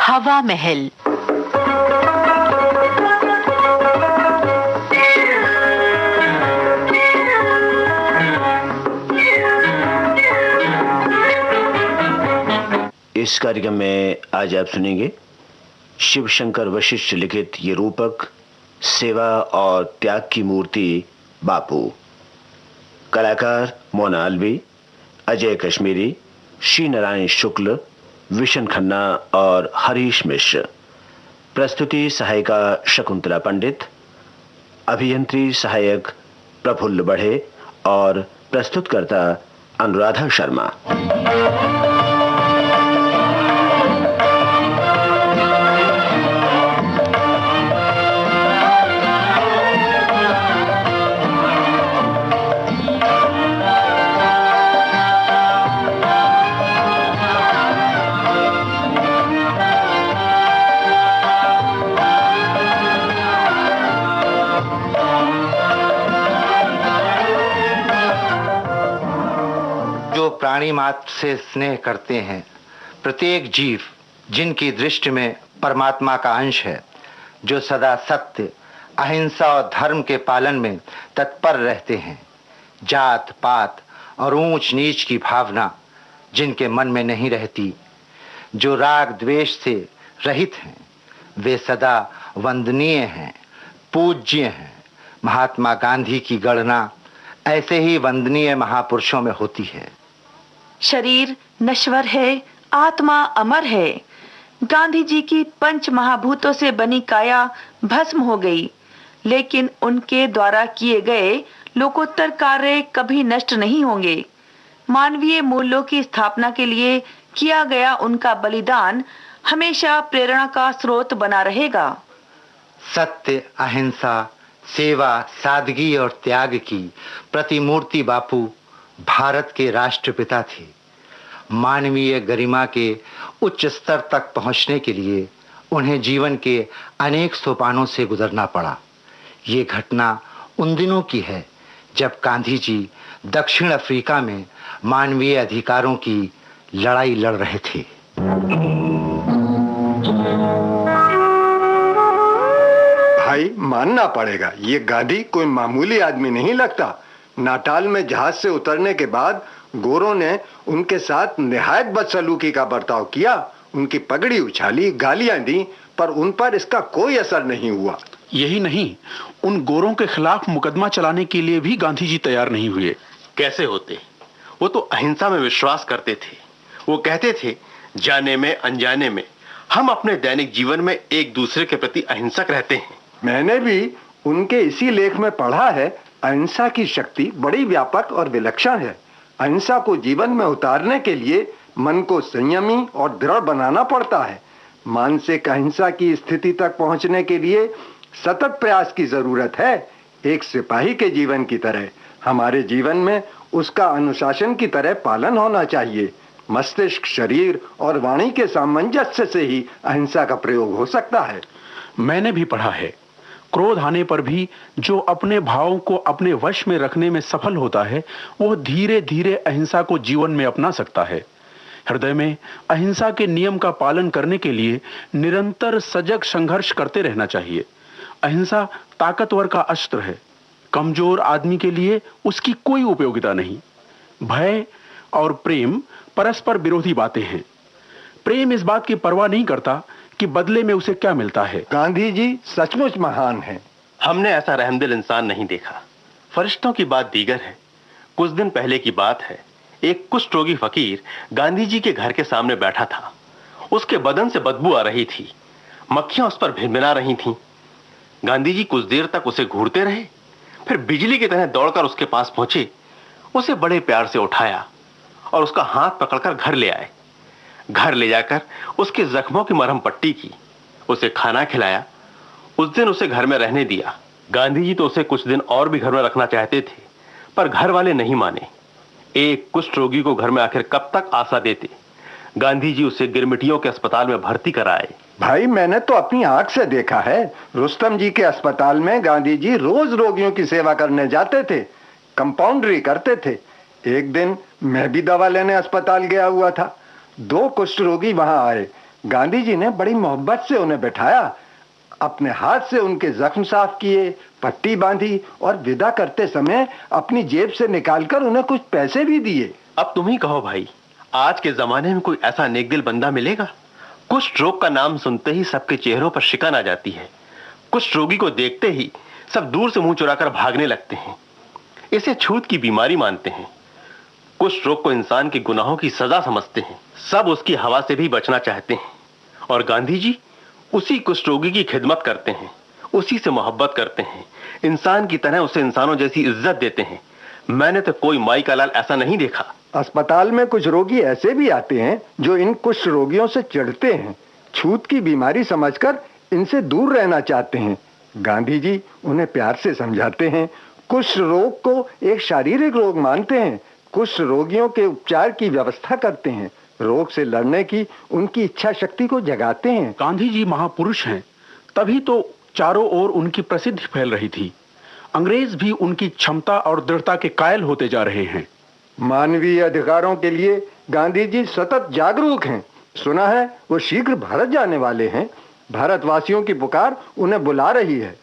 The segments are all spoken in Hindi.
हवा महल। इस कार्यक्रम में आज आप सुनेंगे शिव शंकर वशिष्ठ लिखित ये रूपक सेवा और त्याग की मूर्ति बापू। कलाकार मोना अलवी, अजय कश्मीरी, श्री नारायण शुक्ल, विशन खन्ना और हरीश मिश्र। प्रस्तुति सहायिका शकुंतला पंडित, अभियंत्री सहायक प्रफुल्ल बढ़े और प्रस्तुतकर्ता अनुराधा शर्मा। प्राणी मात्र से स्नेह करते हैं, प्रत्येक जीव जिनकी दृष्टि में परमात्मा का अंश है, जो सदा सत्य, अहिंसा और धर्म के पालन में तत्पर रहते हैं, जात पात और ऊंच नीच की भावना जिनके मन में नहीं रहती, जो राग द्वेष से रहित हैं, वे सदा वंदनीय हैं, पूज्य हैं। महात्मा गांधी की गणना ऐसे ही वंदनीय महापुरुषों में होती है। शरीर नश्वर है, आत्मा अमर है। गांधी जी की पंच महाभूतों से बनी काया भस्म हो गई, लेकिन उनके द्वारा किए गए लोकोत्तर कार्य कभी नष्ट नहीं होंगे। मानवीय मूल्यों की स्थापना के लिए किया गया उनका बलिदान हमेशा प्रेरणा का स्रोत बना रहेगा। सत्य, अहिंसा, सेवा, सादगी और त्याग की प्रतिमूर्ति बापू भारत के राष्ट्रपिता थे। मानवीय गरिमा के उच्च स्तर तक पहुंचने के लिए उन्हें जीवन के अनेक सोपानों से गुजरना पड़ा। ये घटना उन दिनों की है जब गांधी जी दक्षिण अफ्रीका में मानवीय अधिकारों की लड़ाई लड़ रहे थे। भाई मानना पड़ेगा, ये गांधी कोई मामूली आदमी नहीं लगता। नाटाल में जहाज से उतरने के बाद गोरों ने उनके साथ निहायत बदसलूकी का बर्ताव किया, उनकी पगड़ी उछाली, गालियां दी, पर उन पर इसका कोई असर नहीं हुआ। यही नहीं, उन गोरों के खिलाफ मुकदमा चलाने के लिए भी गांधी जी तैयार नहीं हुए। कैसे होते? वो तो अहिंसा में विश्वास करते थे। वो कहते थे, जाने में अनजाने में हम अपने दैनिक जीवन में एक दूसरे के प्रति अहिंसक रहते हैं। मैंने भी उनके इसी लेख में पढ़ा है, अहिंसा की शक्ति बड़ी व्यापक और विलक्षण है। अहिंसा को जीवन में उतारने के लिए मन को संयमी और दृढ़ बनाना पड़ता है। मानसिक अहिंसा की स्थिति तक पहुंचने के लिए सतत प्रयास की जरूरत है। एक सिपाही के जीवन की तरह हमारे जीवन में उसका अनुशासन की तरह पालन होना चाहिए। मस्तिष्क, शरीर और वाणी के सामंजस्य से ही अहिंसा का प्रयोग हो सकता है। मैंने भी पढ़ा है, क्रोध आने पर भी जो अपने भावों को अपने वश में रखने में सफल होता है, वो धीरे धीरे अहिंसा को जीवन में अपना सकता है। हृदय में अहिंसा के नियम का पालन करने के लिए निरंतर सजग संघर्ष करते रहना चाहिए। अहिंसा ताकतवर का अस्त्र है, कमजोर आदमी के लिए उसकी कोई उपयोगिता नहीं। भय और प्रेम परस्पर विरोधी बातें हैं। प्रेम इस बात की परवाह नहीं करता कि बदले में उसे क्या मिलता है। गांधी जी सचमुच महान हैं। हमने ऐसा रहमदिल इंसान नहीं देखा। फरिश्तों की बात दीगर है। कुछ दिन पहले की बात है, एक कुष्ठ रोगी फकीर गांधी जी के घर के सामने बैठा था। उसके बदन से बदबू आ रही थी, मक्खियां उस पर भिनभिना रही थीं। गांधी जी कुछ देर तक उसे घूरते रहे, फिर बिजली की तरह दौड़कर उसके पास पहुंचे, उसे बड़े प्यार से उठाया और उसका हाथ पकड़कर घर ले आए। घर ले जाकर उसके जख्मों की मरहम पट्टी की, उसे खाना खिलाया। उस दिन उसे घर में रहने दिया। गांधी जी तो उसे कुछ दिन और भी घर में रखना चाहते थे, पर घर वाले नहीं माने। एक कुष्ठ रोगी को घर में आखिर कब तक आशा देते। गांधी जी उसे गिरमिटियों के अस्पताल में भर्ती कराए। भाई मैंने तो अपनी आंख से देखा है, रुस्तम जी के अस्पताल में गांधी जी रोज रोगियों की सेवा करने जाते थे, कंपाउंडरी करते थे। एक दिन मैं भी दवा लेने अस्पताल गया हुआ था। 2 कुष्ठ रोगी वहां आए। गांधी जी ने बड़ी मोहब्बत से उन्हें बैठाया, अपने हाथ से उनके जख्म साफ किए, पट्टी बांधी और विदा करते समय अपनी जेब से निकालकर उन्हें कुछ पैसे भी दिए। अब तुम ही कहो भाई, आज के जमाने में कोई ऐसा नेकदिल बंदा मिलेगा? कुष्ठ रोग का नाम सुनते ही सबके चेहरों पर शिकन आ जाती है। कुष्ठ रोगी को देखते ही सब दूर से मुंह चुराकर भागने लगते हैं। इसे छूत की बीमारी मानते हैं। कुष्ठ रोग को इंसान के गुनाहों की सजा समझते हैं। सब उसकी हवा से भी बचना चाहते हैं। और गांधी जी उसी कुष्ठ रोगी की खिदमत करते हैं, उसी से मोहब्बत करते हैं, इंसान की तरह उसे इंसानों जैसी इज्जत देते हैं। मैंने तो कोई माई का लाल ऐसा नहीं देखा। अस्पताल में कुछ रोगी ऐसे भी आते हैं जो इन कुष्ठ रोगियों से चिढ़ते हैं, छूत की बीमारी समझकर इनसे दूर रहना चाहते हैं। गांधी जी उन्हें प्यार से समझाते हैं, कुष्ठ रोग को एक शारीरिक रोग मानते हैं, कुष्ठ रोगियों के उपचार की व्यवस्था करते हैं, रोग से लड़ने की उनकी इच्छा शक्ति को जगाते हैं। गांधी जी महापुरुष हैं, तभी तो चारों ओर उनकी प्रसिद्धि फैल रही थी। अंग्रेज भी उनकी क्षमता और दृढ़ता के कायल होते जा रहे हैं। मानवीय अधिकारों के लिए गांधी जी सतत जागरूक हैं। सुना है वो शीघ्र भारत जाने वाले हैं। भारतवासियों की पुकार उन्हें बुला रही है।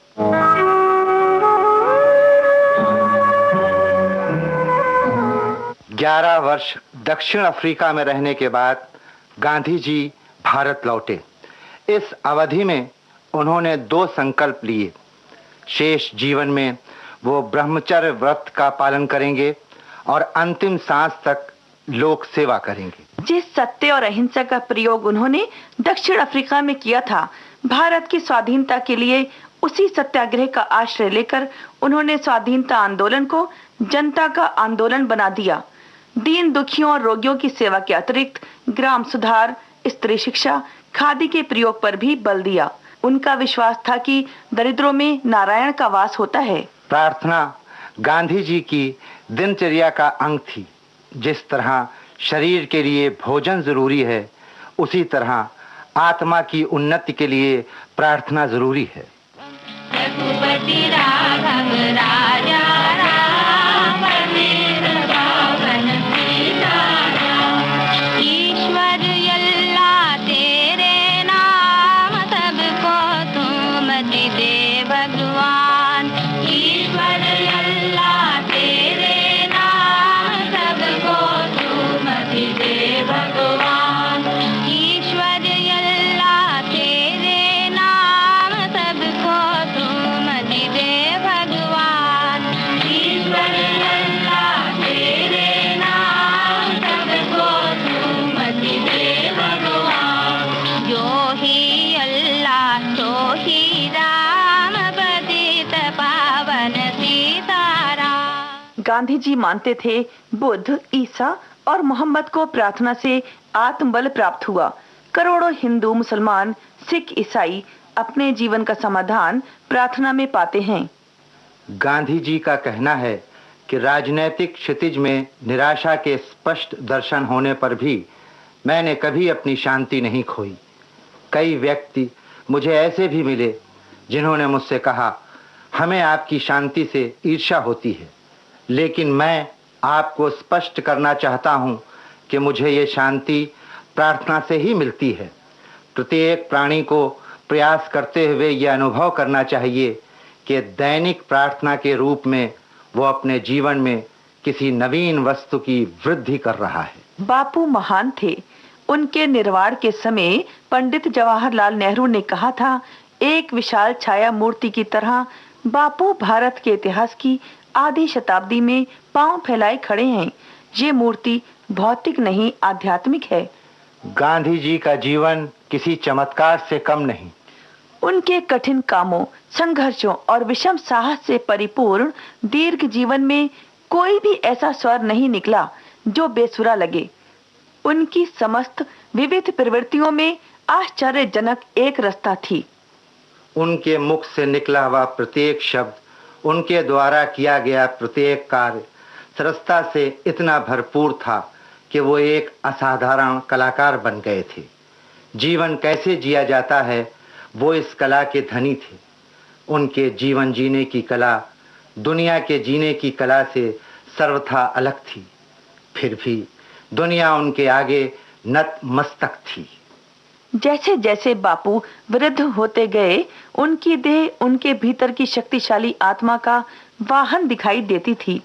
11 वर्ष दक्षिण अफ्रीका में रहने के बाद गांधी जी भारत लौटे। इस अवधि में उन्होंने 2 संकल्प लिए। शेष जीवन में वो ब्रह्मचर्य व्रत का पालन करेंगे और अंतिम सांस तक लोक सेवा करेंगे। जिस सत्य और अहिंसा का प्रयोग उन्होंने दक्षिण अफ्रीका में किया था, भारत की स्वाधीनता के लिए उसी सत्याग्रह का आश्रय लेकर उन्होंने स्वाधीनता आंदोलन को जनता का आंदोलन बना दिया। दीन दुखियों और रोगियों की सेवा के अतिरिक्त ग्राम सुधार, स्त्री शिक्षा, खादी के प्रयोग पर भी बल दिया। उनका विश्वास था कि दरिद्रों में नारायण का वास होता है। प्रार्थना गांधी जी की दिनचर्या का अंग थी। जिस तरह शरीर के लिए भोजन जरूरी है, उसी तरह आत्मा की उन्नति के लिए प्रार्थना जरूरी है। रघुपति राघव राजा राम, पावन सीताराम। ईश्वर अल्लाह तेरे नाम, सबको सुमति दे भगवान। ईश्वर अल्लाह तेरे नाम, सबको सुमति दे भगवान। ईश्वर अल्लाह तेरे नाम, सबको सुमति दे भगवान। ईश्वर अल्लाह तेरे नाम, सबको सुमति दे भगवान। जो ही अल्लाह सो ही राम, पतित पावन सीताराम। गांधी जी मानते थे बुद्ध, ईसा और मोहम्मद को प्रार्थना से आत्मबल प्राप्त हुआ। करोड़ों हिंदू, मुसलमान, सिख, ईसाई अपने जीवन का समाधान प्रार्थना में पाते हैं। गांधी जी का कहना है कि राजनैतिक क्षितिज में निराशा के स्पष्ट दर्शन होने पर भी मैंने कभी अपनी शांति नहीं खोई। कई व्यक्ति मुझे ऐसे भी मिले जिन्होंने मुझसे कहा, हमें आपकी शांति से ईर्ष्या होती है, लेकिन मैं आपको स्पष्ट करना चाहता हूं कि मुझे ये शांति प्रार्थना से ही मिलती है। प्रत्येक प्राणी को प्रयास करते हुए यह अनुभव करना चाहिए कि दैनिक प्रार्थना के रूप में वो अपने जीवन में किसी नवीन वस्तु की वृद्धि कर रहा है। बापू महान थे। उनके निर्वाण के समय पंडित जवाहरलाल नेहरू ने कहा था, एक विशाल छाया मूर्ति की तरह बापू भारत के इतिहास की आधी शताब्दी में पांव फैलाए खड़े हैं। ये मूर्ति भौतिक नहीं, आध्यात्मिक है। गांधी जी का जीवन किसी चमत्कार से कम नहीं। उनके कठिन कामों, संघर्षों और विषम साहस से परिपूर्ण दीर्घ जीवन में कोई भी ऐसा स्वर नहीं निकला जो बेसुरा लगे। उनकी समस्त विविध प्रवृत्तियों में आश्चर्यजनक एक रसता थी। उनके मुख से निकला हुआ प्रत्येक शब्द, उनके द्वारा किया गया प्रत्येक कार्य सरसता से इतना भरपूर था कि वो एक असाधारण कलाकार बन गए थे। जीवन कैसे जिया जाता है, वो इस कला के धनी थे। उनके जीवन जीने की कला दुनिया के जीने की कला से सर्वथा अलग थी। फिर भी दुनिया उनके आगे नतमस्तक थी। जैसे जैसे बापू वृद्ध होते गए, उनकी देह उनके भीतर की शक्तिशाली आत्मा का वाहन दिखाई देती थी।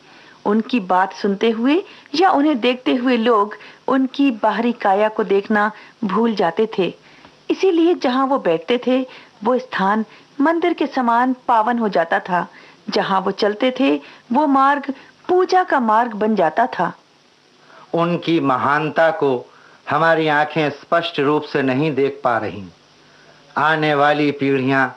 उनकी बात सुनते हुए या उन्हें देखते हुए लोग उनकी बाहरी काया को देखना भूल जाते थे। इसीलिए जहां वो बैठते थे, वो स्थान मंदिर के समान पावन हो जाता था। जहां वो चलते थे, वो मार्ग पूजा का मार्ग बन जाता था। उनकी महानता को हमारी आंखें स्पष्ट रूप से नहीं देख पा रही। आने वाली पीढ़ियां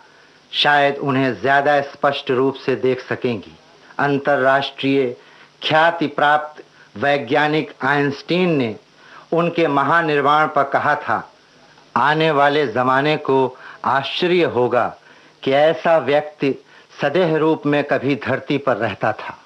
शायद उन्हें ज्यादा स्पष्ट रूप से देख सकेंगी। अंतर्राष्ट्रीय ख्याति प्राप्त वैज्ञानिक आइंस्टीन ने उनके महानिर्वाण पर कहा था, आने वाले जमाने को आश्चर्य होगा कि ऐसा व्यक्ति सदेह रूप में कभी धरती पर रहता था।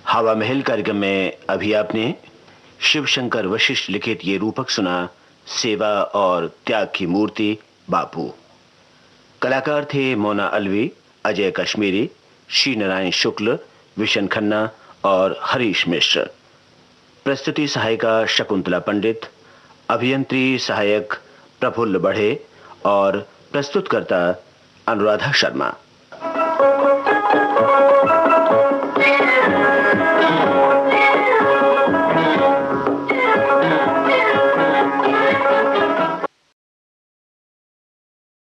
हवा महल कार्यक्रम में अभी आपने शिव शंकर वशिष्ठ लिखित ये रूपक सुना, सेवा और त्याग की मूर्ति बापू। कलाकार थे मोना अलवी, अजय कश्मीरी, श्री नारायण शुक्ल, विशन खन्ना और हरीश मिश्र। प्रस्तुति सहायिका शकुंतला पंडित, अभियंत्री सहायक प्रफुल्ल बढ़े और प्रस्तुतकर्ता अनुराधा शर्मा।